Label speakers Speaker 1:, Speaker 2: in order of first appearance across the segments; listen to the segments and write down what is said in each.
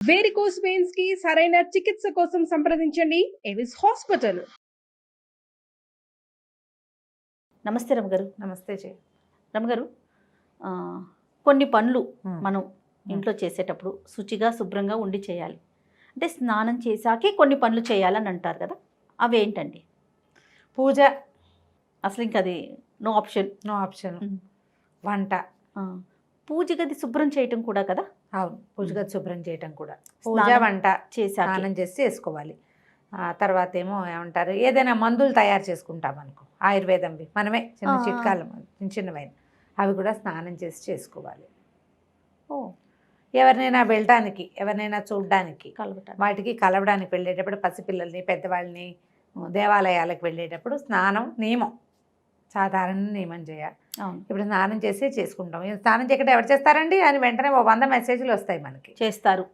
Speaker 1: Varicose veins కి సరైన చికిత్స కోసం సంప్రదించండి ఎవిస్ హాస్పిటల్.
Speaker 2: నమస్తే రమగారు.
Speaker 3: నమస్తే
Speaker 2: రమగారు, కొన్ని పనులు మనం ఇంట్లో చేసేటప్పుడు శుచిగా శుభ్రంగా ఉండి చేయాలి. అంటే స్నానం చేశాకే కొన్ని పనులు చేయాలని అంటారు కదా, అవేంటండి?
Speaker 3: పూజ
Speaker 2: అసలు ఇంకా అది నో ఆప్షన్.
Speaker 3: వంట,
Speaker 2: పూజ గది శుభ్రం చేయటం కూడా కదా.
Speaker 3: అవును, పూజ గది శుభ్రం చేయటం కూడా. పూజ వంట స్నానం చేసి చేసుకోవాలి. తర్వాత ఏమో ఏమంటారు, ఏదైనా మందులు తయారు చేసుకుంటాం అనుకో, ఆయుర్వేదంవి మనమే చిన్న చిట్కాలు చిన్నవైన అవి కూడా స్నానం చేసి చేసుకోవాలి. ఎవరినైనా వెళ్ళడానికి, ఎవరినైనా చూడడానికి, వాటికి కలవడానికి వెళ్ళేటప్పుడు, పసిపిల్లల్ని పెద్దవాళ్ళని దేవాలయాలకు వెళ్ళేటప్పుడు స్నానం నియమం, సాధారణ నియమం చేయాలి. ఇప్పుడు స్నానం చేసి చేసుకుంటాం. స్నానం చేయకుండా ఎవరు చేస్తారండి అని వెంటనే 100 మెసేజ్లు వస్తాయి మనకి.
Speaker 2: చేస్తారు,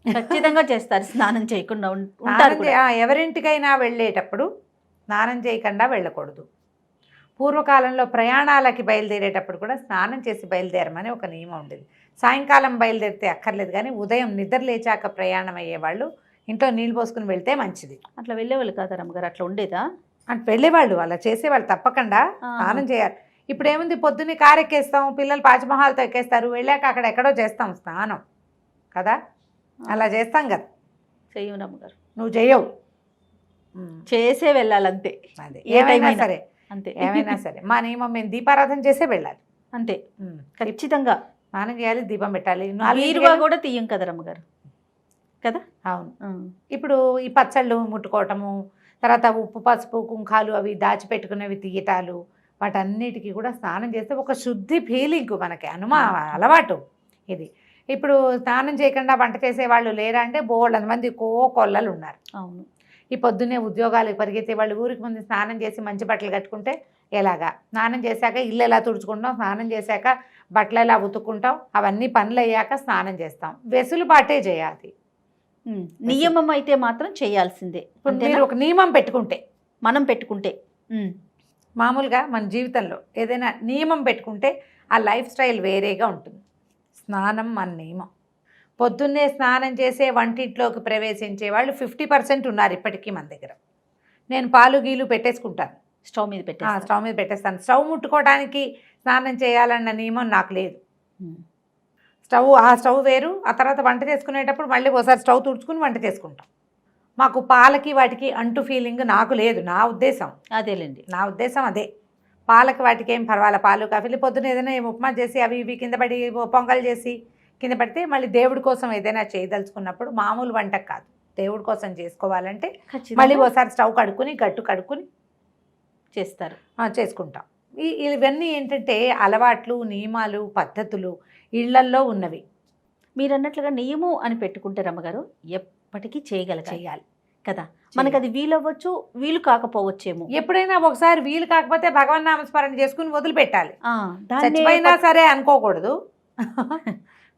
Speaker 2: ఖచ్చితంగా చేస్తారు. స్నానం చేయకుండా ఉంటారు.
Speaker 3: ఎవరింటికైనా వెళ్ళేటప్పుడు స్నానం చేయకుండా వెళ్ళకూడదు. పూర్వకాలంలో ప్రయాణాలకి బయలుదేరేటప్పుడు కూడా స్నానం చేసి బయలుదేరమని ఒక నియమం ఉండేది. సాయంకాలం బయలుదేరితే అక్కర్లేదు, కానీ ఉదయం నిద్ర లేచాక ప్రయాణం అయ్యేవాళ్ళు ఇంట్లో నీళ్ళు పోసుకుని వెళ్తే మంచిది.
Speaker 2: అట్లా వెళ్ళేవాళ్ళు కాదా రమ్మగారు? అట్లా ఉండేదా?
Speaker 3: అంటే వెళ్ళేవాళ్ళు, అలా చేసేవాళ్ళు, తప్పకుండా స్నానం చేయాలి. ఇప్పుడు ఏముంది, పొద్దున్నే కారు ఎక్కేస్తాం, పిల్లలు పాచిమహాలతో ఎక్కేస్తారు, వెళ్ళాక అక్కడ ఎక్కడో చేస్తాం స్నానం కదా, అలా చేస్తాం కదా.
Speaker 2: చెయ్యవు రమ్మగారు,
Speaker 3: నువ్వు చెయ్యవు,
Speaker 2: చేసే వెళ్ళాలంతే.
Speaker 3: అదే ఏమైనా సరే, అంతే ఏమైనా సరే మా నియమం, మేము దీపారాధన చేసే వెళ్ళాలి
Speaker 2: అంతే. ఖచ్చితంగా
Speaker 3: స్నానం చేయాలి, దీపం పెట్టాలి.
Speaker 2: వీరుగా కూడా తీయం కదా రమ్మగారు కదా.
Speaker 3: అవును. ఇప్పుడు ఈ పచ్చళ్ళు ముట్టుకోవటము, తర్వాత ఉప్పు పసుపు కుంకాలు అవి దాచిపెట్టుకునేవి తీయటాలు, వాటన్నిటికీ కూడా స్నానం చేస్తే ఒక శుద్ధి ఫీలింగ్ మనకి అలవాటు ఇది. ఇప్పుడు స్నానం చేయకుండా వంట చేసేవాళ్ళు లేరా అంటే బోల్డ్ మంది కోకొల్లలు ఉన్నారు.
Speaker 2: అవును.
Speaker 3: ఈ పొద్దున్నే ఉద్యోగాలకు పరిగెత్తే వాళ్ళు ఊరికి ముందు స్నానం చేసి మంచి బట్టలు కట్టుకుంటే ఎలాగా, స్నానం చేశాక ఇల్లు ఎలా తుడుచుకుంటాం, స్నానం చేశాక బట్టలు ఎలా ఉతుక్కుంటాం, అవన్నీ పనులు అయ్యాక స్నానం చేస్తాం. వెసులుబాటే చేయాలి.
Speaker 2: నియమం అయితే మాత్రం చేయాల్సిందే.
Speaker 3: మీరు ఒక నియమం పెట్టుకుంటే,
Speaker 2: మనం పెట్టుకుంటే,
Speaker 3: మామూలుగా మన జీవితంలో ఏదైనా నియమం పెట్టుకుంటే ఆ లైఫ్ స్టైల్ వేరేగా ఉంటుంది. స్నానం మన నియమం. పొద్దున్నే స్నానం చేసే వంటింట్లోకి ప్రవేశించే వాళ్ళు 50% ఉన్నారు ఇప్పటికీ మన దగ్గర. నేను పాలు గీలు పెట్టేసుకుంటాను, స్టవ్ మీద పెట్టేస్తాను. స్టవ్ ముట్టుకోవడానికి స్నానం చేయాలన్న నియమం నాకు లేదు. స్టవ్ వేరు, ఆ తర్వాత వంట చేసుకునేటప్పుడు మళ్ళీ ఒకసారి స్టవ్ తుడుచుకుని వంట చేసుకుంటాం. మాకు పాలకి వాటికి అంటు ఫీలింగ్ నాకు లేదు, నా ఉద్దేశం
Speaker 2: అదేలేండి.
Speaker 3: నా ఉద్దేశం అదే. పాలకి వాటికి ఏం పర్వాలే, పాలు కాఫీలు పొద్దున ఏదైనా ఉప్మా చేసి అవి ఇవి కింద పడి పొంగల్ చేసి కింద పడితే మళ్ళీ దేవుడి కోసం ఏదైనా చేయదలుచుకున్నప్పుడు, మామూలు వంటకు కాదు, దేవుడి కోసం చేసుకోవాలంటే మళ్ళీ ఒకసారి స్టవ్ కడుక్కుని
Speaker 2: చేస్తారు,
Speaker 3: చేసుకుంటాం. ఇవన్నీ ఏంటంటే అలవాట్లు, నియమాలు, పద్ధతులు ఇళ్లల్లో ఉన్నవి.
Speaker 2: మీరు అన్నట్లుగా నియమం అని పెట్టుకుంటే రమ్మగారు ఎప్పటికీ చేయాలి కదా. మనకి అది వీలవ్వచ్చు, వీలు కాకపోవచ్చేమో.
Speaker 3: ఎప్పుడైనా ఒకసారి వీలు కాకపోతే భగవన్ నామస్మరణ చేసుకుని వదిలిపెట్టాలి. చచ్చిపోయినా సరే అనుకోకూడదు,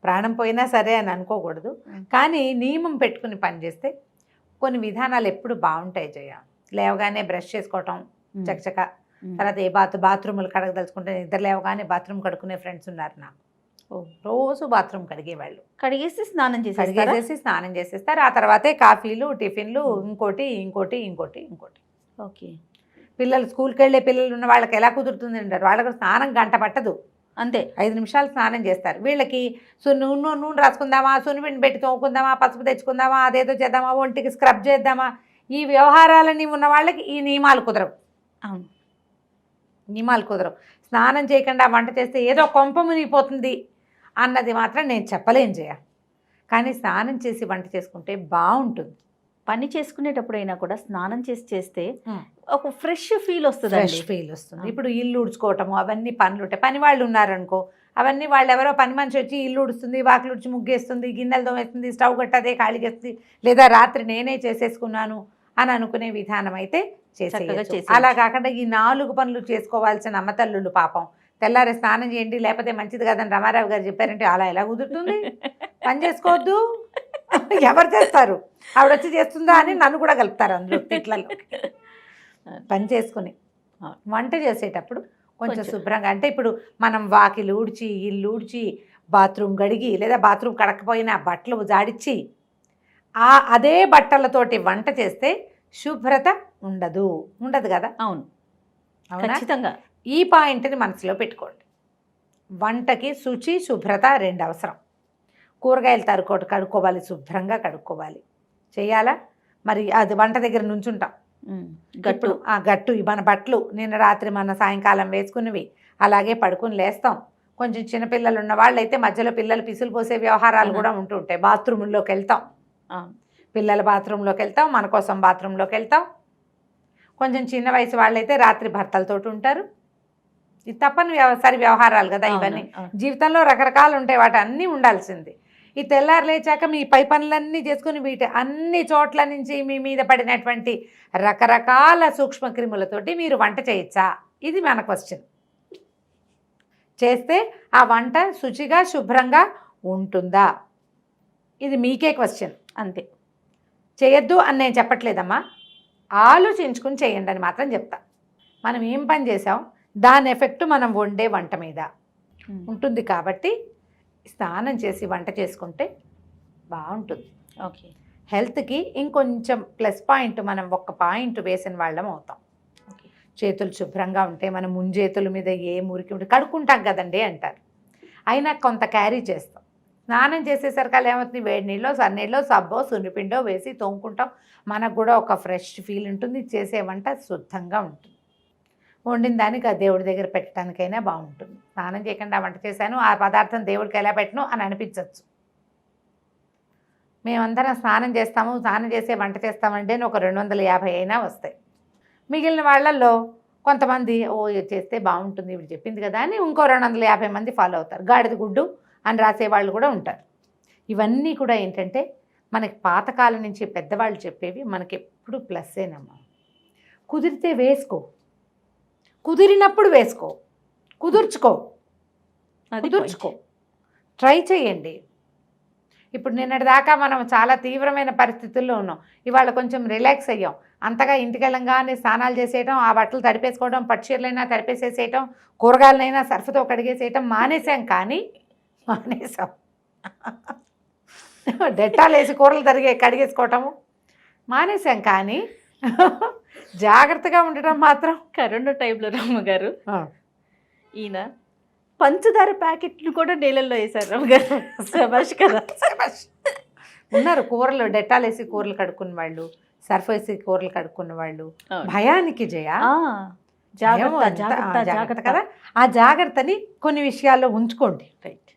Speaker 3: ప్రాణం పోయినా సరే అని అనుకోకూడదు. కానీ నియమం పెట్టుకుని పనిచేస్తే కొన్ని విధానాలు ఎప్పుడు బాగుంటాయి. లేవగానే బ్రష్ చేసుకోవటం చకచక, తర్వాత బాత్రూములు కడగదలుచుకుంటే నిద్ర లేవగానే బాత్రూమ్ కడుక్కునే ఫ్రెండ్స్ ఉన్నారు నాకు. రోజు బాత్రూమ్ కడిగేవాళ్ళు,
Speaker 2: కడిగేసి స్నానం
Speaker 3: చేసేస్తారు. ఆ తర్వాతే కాఫీలు, టిఫిన్లు, ఇంకోటి.
Speaker 2: ఓకే.
Speaker 3: పిల్లలు స్కూల్కి వెళ్ళే పిల్లలు ఉన్న వాళ్ళకి ఎలా కుదురుతుంది అంటారు, వాళ్ళకి స్నానం గంట పట్టదు,
Speaker 2: అంతే
Speaker 3: 5 నిమిషాలు స్నానం చేస్తారు. వీళ్ళకి నూనె రాసుకుందామా, సున్నిపిండి పెట్టి తోముకుందామా, పసుపు తెచ్చుకుందామా, అదేదో చేద్దామా, ఒంటికి స్క్రబ్ చేద్దామా, ఈ వ్యవహారాలన్నీ ఉన్న వాళ్ళకి ఈ నియమాలు కుదరవు.
Speaker 2: అవును,
Speaker 3: నియమాలు కుదరవు. స్నానం చేయకుండా వంట చేస్తే ఏదో కొంప మునిగిపోతుంది అన్నది మాత్రం నేను చెప్పలేను కానీ స్నానం చేసి వంట చేసుకుంటే బాగుంటుంది.
Speaker 2: పని చేసుకునేటప్పుడైనా కూడా స్నానం చేస్తే ఒక ఫ్రెష్ ఫీల్ వస్తుంది.
Speaker 3: ఇప్పుడు ఇల్లు ఉడుచుకోవటము అవన్నీ పనులు ఉంటాయి. పని వాళ్ళు ఉన్నారనుకో, అవన్నీ వాళ్ళు ఎవరో పని మనిషి వచ్చి ఇల్లు ఉడుస్తుంది, వాకిలు ఉడిచి ముగ్గేస్తుంది, గిన్నెలు తోమేస్తుంది, స్టవ్ కట్టదే ఖాళీ చేస్తుంది, లేదా రాత్రి నేనే చేసేసుకున్నాను అని అనుకునే విధానం అయితే చేసేయచ్చు. అలా కాకుండా ఈ 4 పనులు చేసుకోవాల్సిన అమ్మతల్లుళ్ళు పాపం తెల్లారి స్నానం చేయండి లేకపోతే మంచిది కదని రమారావు గారు చెప్పారంటే అలా ఎలా కుదురుతుంది? పని చేసుకోవద్దు, ఎవరు చేస్తారు, ఆవిడ వచ్చి చేస్తుందా అని నన్ను కూడా కలుపుతారు అందులో తిట్లలో. పని చేసుకుని వంట చేసేటప్పుడు కొంచెం శుభ్రంగా, అంటే ఇప్పుడు మనం వాకిలు ఊడ్చి, ఇల్లు ఊడ్చి, బాత్రూమ్ గడిగి లేదా బాత్రూమ్ కడకపోయినా బట్టలు జాడిచ్చి అదే బట్టలతోటి వంట చేస్తే శుభ్రత ఉండదు కదా.
Speaker 2: అవును,
Speaker 3: అవునా?
Speaker 2: ఖచ్చితంగా.
Speaker 3: ఈ పాయింట్ని మనసులో పెట్టుకోండి. వంటకి శుచి శుభ్రత 2 అవసరం. కూరగాయలు కడుక్కోవాలి, శుభ్రంగా కడుక్కోవాలి. చేయాలా? మరి అది వంట దగ్గర నుంచుంటాం,
Speaker 2: గట్టు
Speaker 3: గట్టు మన బట్టలు నిన్న రాత్రి మన సాయంకాలం వేసుకున్నవి అలాగే పడుకుని లేస్తాం. కొంచెం చిన్నపిల్లలు ఉన్న వాళ్ళు అయితే మధ్యలో పిల్లలు పిసులు పోసే వ్యవహారాలు కూడా ఉంటుంటాయి. బాత్రూంలోకి వెళ్తాం, పిల్లల బాత్రూంలోకి వెళ్తాం, మన కోసం బాత్రూంలోకి వెళ్తాం. కొంచెం చిన్న వయసు వాళ్ళైతే రాత్రి భర్తలతోటి ఉంటారు. ఇది తప్పని వ్యవహారాలు కదా ఇవన్నీ. జీవితంలో రకరకాలు ఉంటాయి, వాటి అన్నీ ఉండాల్సింది. ఈ తెల్లారు లేచాక మీ పై పనులన్నీ చేసుకుని వీటి అన్ని చోట్ల నుంచి మీ మీద పడినటువంటి రకరకాల సూక్ష్మక్రిములతోటి మీరు వంట చేయొచ్చా? ఇది మన క్వశ్చన్. చేస్తే ఆ వంట శుచిగా శుభ్రంగా ఉంటుందా? ఇది మీకే క్వశ్చన్.
Speaker 2: అంతే.
Speaker 3: చేయొద్దు అని నేను చెప్పట్లేదమ్మా, ఆలోచించుకుని చేయండి అని మాత్రం చెప్తా. మనం ఏం పని చేసాం దాని ఎఫెక్ట్ మనం వండే వంట మీద ఉంటుంది. కాబట్టి స్నానం చేసి వంట చేసుకుంటే బాగుంటుంది.
Speaker 2: ఓకే.
Speaker 3: హెల్త్కి ఇంకొంచెం ప్లస్ పాయింట్, మనం ఒక్క పాయింట్ వేసిన వాళ్ళం అవుతాం. చేతులు శుభ్రంగా ఉంటే మనం ముంజేతుల మీద ఏ మురికి ఉంటే కడుక్కుంటాం కదండి అంటారు. అయినా కొంత క్యారీ చేస్తాం. స్నానం చేసేసరికి ఏమవుతుంది, వేడి నీళ్ళు సన్నీళ్ళు సబ్బో సున్నిపిండో వేసి తోముకుంటాం. మనకు కూడా ఒక ఫ్రెష్ ఫీల్ ఉంటుంది. చేసే వంట శుద్ధంగా ఉంటుంది. వండిన దానికి ఆ దేవుడి దగ్గర పెట్టడానికైనా బాగుంటుంది. స్నానం చేయకుండా వంట చేశాను, ఆ పదార్థం దేవుడికి ఎలా పెట్టను అని అనిపించవచ్చు. మేమందరం స్నానం చేస్తాము, స్నానం చేసే వంట చేస్తామంటే ఒక 250 అయినా వస్తాయి. మిగిలిన వాళ్ళల్లో కొంతమంది చేస్తే బాగుంటుంది ఇప్పుడు చెప్పింది కదా అని ఇంకో 250 మంది ఫాలో అవుతారు. గాడిద గుడ్డు అని రాసేవాళ్ళు కూడా ఉంటారు. ఇవన్నీ కూడా ఏంటంటే మనకి పాతకాలం నుంచి పెద్దవాళ్ళు చెప్పేవి మనకి ఎప్పుడు ప్లస్సేనమ్మా. కుదిరితే వేసుకో, కుదిరినప్పుడు వేసుకో, కుదుర్చుకో, ట్రై చేయండి. ఇప్పుడు నిన్నటి దాకా మనం చాలా తీవ్రమైన పరిస్థితుల్లో ఉన్నాం. ఇవాళ కొంచెం రిలాక్స్ అయ్యాం. అంతగా ఇంటికి వెళ్ళంగానే స్నానాలు చేసేయటం, ఆ బట్టలు తడిపేసుకోవడం, పట్టుచీరలైనా తడిపేసేసేయటం, కూరగాయలనైనా సర్ఫతో కడిగేసేయటం మానేసాం. డెట్టాలు వేసి కూరలు కడిగేసుకోవటము మానేసాం. కానీ జాగ్రత్తగా ఉండటం మాత్రం.
Speaker 2: కరోనా టైంలో రమ్మగారు ఈయన పంచదార ప్యాకెట్లు కూడా నీళ్ళల్లో వేశారు రమ్మగారు. శభాష్ కదా.
Speaker 3: ఉన్నారు కూరలు డెట్టాలు వేసి కూరలు కడుక్కున్న వాళ్ళు, సర్ఫ్ వేసి కూరలు కడుక్కున్న వాళ్ళు. భయానికి జాగ్రత్త కదా. ఆ జాగ్రత్తని కొన్ని విషయాల్లో ఉంచుకోండి. రైట్.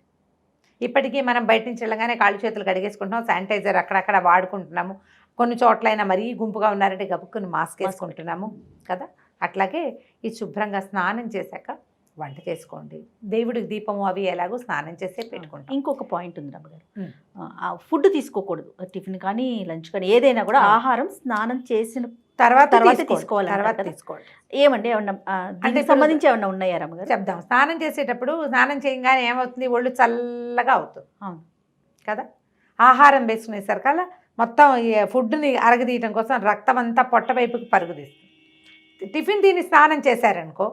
Speaker 3: ఇప్పటికీ మనం బయట నుంచి వెళ్ళగానే కాళ్ళు చేతులు కడిగేసుకుంటున్నాం, శానిటైజర్ అక్కడక్కడ వాడుకుంటున్నాము. కొన్ని చోట్లైనా మరీ గుంపుగా ఉన్నారంటే గబుక్కుని మాస్క్ వేసుకుంటున్నాము కదా. అట్లాగే ఈ శుభ్రంగా స్నానం చేశాక వంట చేసుకోండి. దేవుడికి దీపము అవి ఎలాగో స్నానం చేసే పెట్టుకుంటాం.
Speaker 2: ఇంకొక పాయింట్ ఉంది రమ్మగారు, ఫుడ్ తీసుకోకూడదు. టిఫిన్ కానీ లంచ్ కానీ ఏదైనా కూడా ఆహారం స్నానం చేసిన తర్వాత తీసుకోవాలి. ఏమండి ఏమన్నా అంటే సంబంధించి ఏమన్నా ఉన్నాయా రమ్మగారు?
Speaker 3: చెప్దాం. స్నానం చేసేటప్పుడు స్నానం చేయగానే ఏమవుతుంది, ఒళ్ళు చల్లగా అవుతుంది కదా. ఆహారం వేసుకునేసరికల్లా మొత్తం ఫుడ్ని అరగదీయటం కోసం రక్తం అంతా పొట్ట వైపుకి పరుగుదీస్తుంది. టిఫిన్ తిని స్నానం చేశారనుకో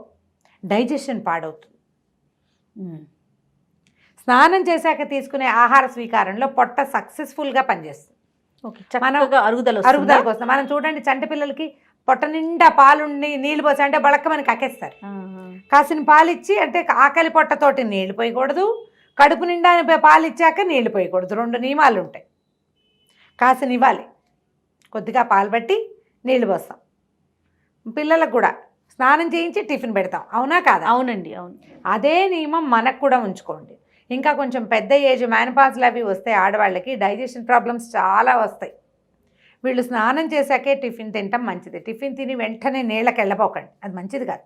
Speaker 3: డైజెషన్ పాడవుతుంది. స్నానం చేశాక తీసుకునే ఆహార స్వీకారంలో పొట్ట సక్సెస్ఫుల్గా పనిచేస్తుంది. అరుగుదల కోసం మనం చూడండి, చంటి పిల్లలకి పొట్ట నిండా పాలుండి నీళ్ళు పోసి అంటే బళక్కమని కక్కేస్తారు. కాసిన పాలు ఇచ్చి అంటే ఆకలి పొట్టతోటి నీళ్లు పోయకూడదు, కడుపు నిండా పాలు ఇచ్చాక నీళ్లు పోయకూడదు. 2 నియమాలు ఉంటాయి. కాసిన ఇవ్వాలి, కొద్దిగా పాలు బట్టి నీళ్లు పోస్తాం. పిల్లలకు కూడా స్నానం చేయించి టిఫిన్ పెడతాం, అవునా కాదా?
Speaker 2: అవునండి, అవును.
Speaker 3: అదే నియమం మనకు కూడా ఉంచుకోండి. ఇంకా కొంచెం పెద్ద ఏజ్ మ్యానపాజ్లు అవి వస్తాయి ఆడవాళ్ళకి, డైజెషన్ ప్రాబ్లమ్స్ చాలా వస్తాయి. వీళ్ళు స్నానం చేశాకే టిఫిన్ తినటం మంచిది. టిఫిన్ తిని వెంటనే నీళ్ళకి వెళ్ళపోకండి, అది మంచిది కాదు.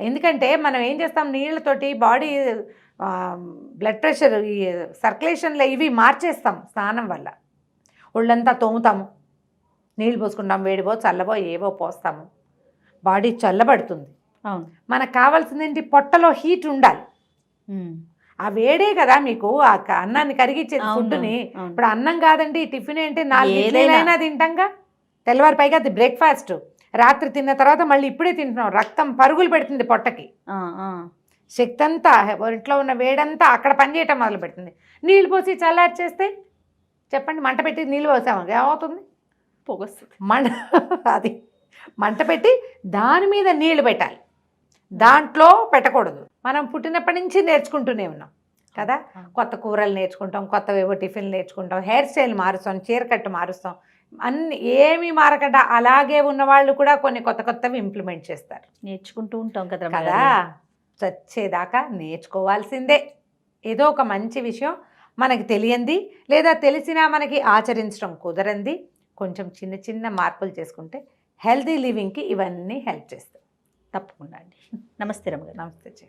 Speaker 3: ఎందుకంటే మనం ఏం చేస్తాం, నీళ్ళతోటి బాడీ బ్లడ్ ప్రెషర్ ఈ సర్క్యులేషన్లో ఇవి మార్చేస్తాం. స్నానం వల్ల ఒళ్ళంతా తోముతాము, నీళ్ళు పోసుకుంటాం, వేడిపో చల్లబో ఏవో పోస్తాము, బాడీ చల్లబడుతుంది.
Speaker 2: అవును.
Speaker 3: మనకు కావాల్సింది ఏంటి, పొట్టలో హీట్ ఉండాలి. ఆ వేడే కదా మీకు ఆ అన్నాన్ని కరిగించేది ఫుడ్ని. ఇప్పుడు అన్నం కాదండి, టిఫిన్ ఏంటి 4 ఇడ్లీలైనా తింటాంగా. తెల్లవారి పైగా అది బ్రేక్ఫాస్ట్, రాత్రి తిన్న తర్వాత మళ్ళీ ఇప్పుడే తింటున్నాం. రక్తం పరుగులు పెడుతుంది పొట్టకి, శక్తి అంతా ఒంట్లో ఉన్న వేడంతా అక్కడ పనిచేయటం మొదలు పెడుతుంది. నీళ్ళు పోసి చల్లారి చేస్తే చెప్పండి, మంట పెట్టి నీళ్ళు పోసాము ఏమవుతుంది?
Speaker 2: పొగొస్తుంది.
Speaker 3: అది మంట పెట్టి దాని మీద నీళ్లు పెట్టాలి, దాంట్లో పెట్టకూడదు. మనం పుట్టినప్పటి నుంచి నేర్చుకుంటూనే ఉన్నాం కదా, కొత్త కూరలు నేర్చుకుంటాం, కొత్తవేవో టిఫిన్లు నేర్చుకుంటాం, హెయిర్ స్టైల్ మారుస్తాం, చీర కట్టు మారుస్తాం, అన్ని ఏమీ మారకుండా అలాగే ఉన్న వాళ్ళు కూడా కొన్ని కొత్త కొత్తవి ఇంప్లిమెంట్ చేస్తారు.
Speaker 2: నేర్చుకుంటూ ఉంటాం కదా
Speaker 3: కదా, చచ్చేదాకా నేర్చుకోవాల్సిందే. ఏదో ఒక మంచి విషయం మనకి తెలియంది లేదా తెలిసినా మనకి ఆచరించడం కుదరంది కొంచెం చిన్న చిన్న మార్పులు చేసుకుంటే హెల్తీ లివింగ్కి ఇవన్నీ హెల్ప్ చేస్తాయి.
Speaker 2: తప్పకుండా అండి. నమస్తే రమగారు.
Speaker 3: నమస్తే.